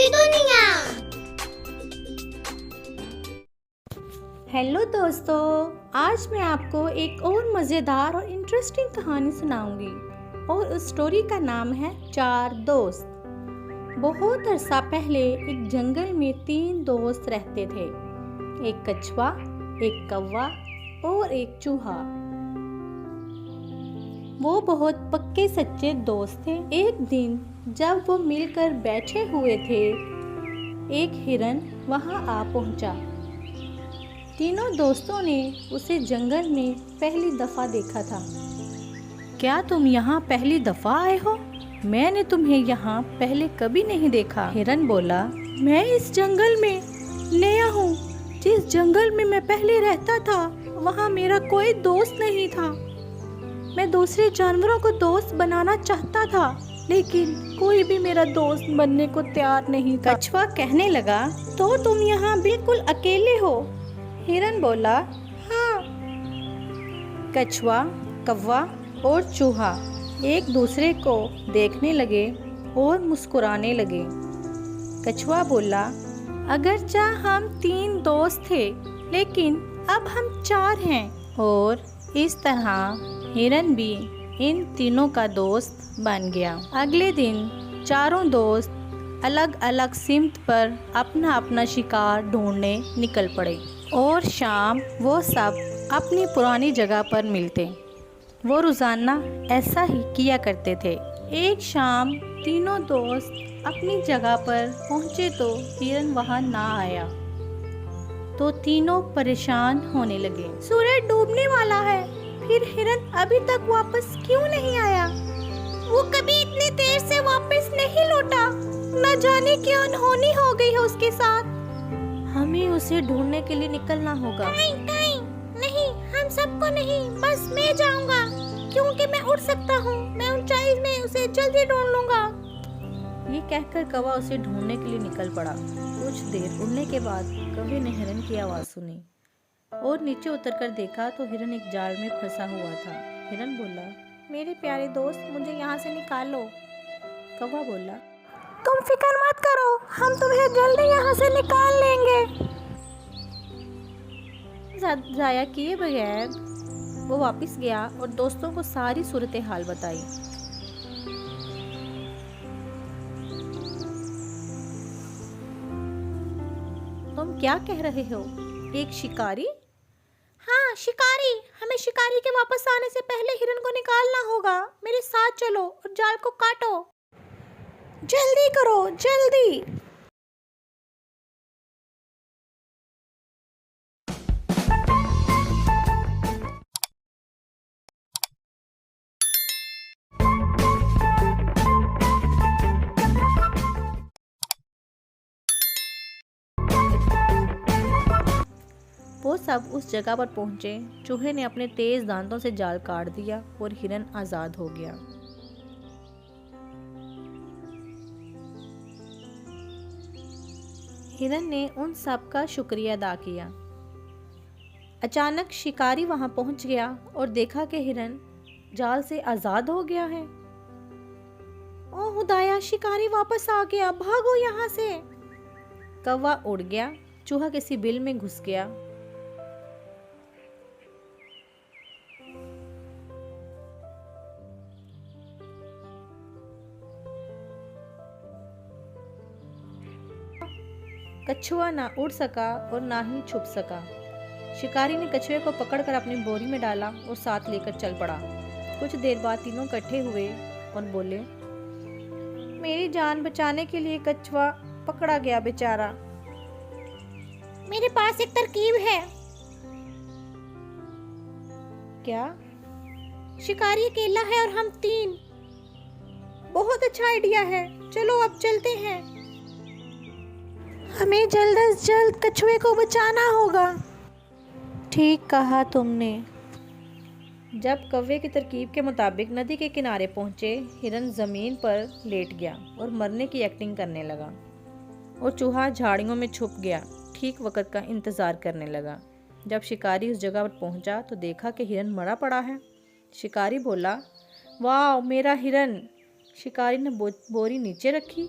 दुनिया। हेलो दोस्तों, आज मैं आपको एक और मज़ेदार और इंटरेस्टिंग कहानी सुनाऊंगी और उस स्टोरी का नाम है चार दोस्त। बहुत अरसा पहले एक जंगल में 3 दोस्त रहते थे, एक कछुआ, एक कौवा और एक चूहा। वो बहुत पक्के सच्चे दोस्त थे। एक दिन जब वो मिलकर बैठे हुए थे, एक हिरन वहां आ पहुंचा। तीनों दोस्तों ने उसे जंगल में पहली दफा देखा था। क्या तुम यहाँ पहली दफा आए हो? मैंने तुम्हें यहाँ पहले कभी नहीं देखा। हिरन बोला, मैं इस जंगल में नया हूँ। जिस जंगल में मैं पहले रहता था, वहाँ मेरा कोई दोस्त नहीं था। मैं दूसरे जानवरों को दोस्त बनाना चाहता था, लेकिन कोई भी मेरा दोस्त बनने को तैयार नहीं था। कछुआ कहने लगा, तो तुम यहाँ बिल्कुल अकेले हो? हिरन बोला, हाँ। कछुआ, कौवा और चूहा एक दूसरे को देखने लगे और मुस्कुराने लगे। कछुआ बोला, अगरचे हम 3 दोस्त थे, लेकिन अब हम 4 हैं। और इस तरह हिरन भी इन तीनों का दोस्त बन गया। अगले दिन चारों दोस्त अलग अलग सिमत पर अपना अपना शिकार ढूंढने निकल पड़े और शाम वो सब अपनी पुरानी जगह पर मिलते। वो रोज़ाना ऐसा ही किया करते थे। एक शाम तीनों दोस्त अपनी जगह पर पहुँचे तो हिरन वहाँ ना आया, तो तीनों परेशान होने लगे। सूरज डूबने वाला है, फिर हिरन अभी तक वापस क्यों नहीं आया? वो कभी इतनी देर से वापस नहीं लौटा। न जाने क्या अनहोनी हो गई है उसके साथ। हमें उसे ढूंढने के लिए निकलना होगा। नहीं, हम सबको नहीं, बस मैं जाऊंगा, क्योंकि मैं उड़ सकता हूँ। मैं ऊंचाई में उसे जल्दी ढूंढ लूंगा। ये कहकर कौवा उसे ढूंढने के लिए निकल पड़ा। कुछ देर उड़ने के बाद कौवे ने हिरन की आवाज़ सुनी और नीचे उतरकर देखा तो हिरन एक जाल में फंसा हुआ था। हिरन बोला, मेरे प्यारे दोस्त, मुझे यहाँ से निकाल लो। कौवा बोला, तुम फिक्र मत करो, हम तुम्हें जल्दी यहाँ से निकाल लेंगे। ज़ाया किए बगैर वो वापस गया और दोस्तों को सारी सूरत हाल बताई। तुम क्या कह रहे हो? एक शिकारी? हाँ, शिकारी। हमें शिकारी के वापस आने से पहले हिरन को निकालना होगा। मेरे साथ चलो और जाल को काटो। जल्दी करो, जल्दी। वो सब उस जगह पर पहुंचे। चूहे ने अपने तेज दांतों से जाल काट दिया और हिरन आजाद हो गया। हिरन ने उन सब का शुक्रिया अदा किया। अचानक शिकारी वहां पहुंच गया और देखा कि हिरन जाल से आजाद हो गया है। ओ खुदाया, शिकारी वापस आ गया, भागो यहाँ से। कौवा उड़ गया, चूहा किसी बिल में घुस गया। कछुआ ना उड़ सका और ना ही छुप सका। शिकारी ने कछुए को पकड़कर अपनी बोरी में डाला और साथ लेकर चल पड़ा। कुछ देर बाद तीनों इकट्ठे हुए और बोले, मेरी जान बचाने के लिए कछुआ पकड़ा गया बेचारा। मेरे पास एक तरकीब है। क्या? शिकारी अकेला है और हम 3। बहुत अच्छा आइडिया है, चलो अब चलते हैं। हमें जल्द से जल्द कछुए को बचाना होगा। ठीक कहा तुमने। जब कौवे की तरकीब के मुताबिक नदी के किनारे पहुंचे, हिरन जमीन पर लेट गया और मरने की एक्टिंग करने लगा और चूहा झाड़ियों में छुप गया, ठीक वक्त का इंतजार करने लगा। जब शिकारी उस जगह पर पहुंचा तो देखा कि हिरन मरा पड़ा है। शिकारी बोला, वाह मेरा हिरन। शिकारी ने बोरी नीचे रखी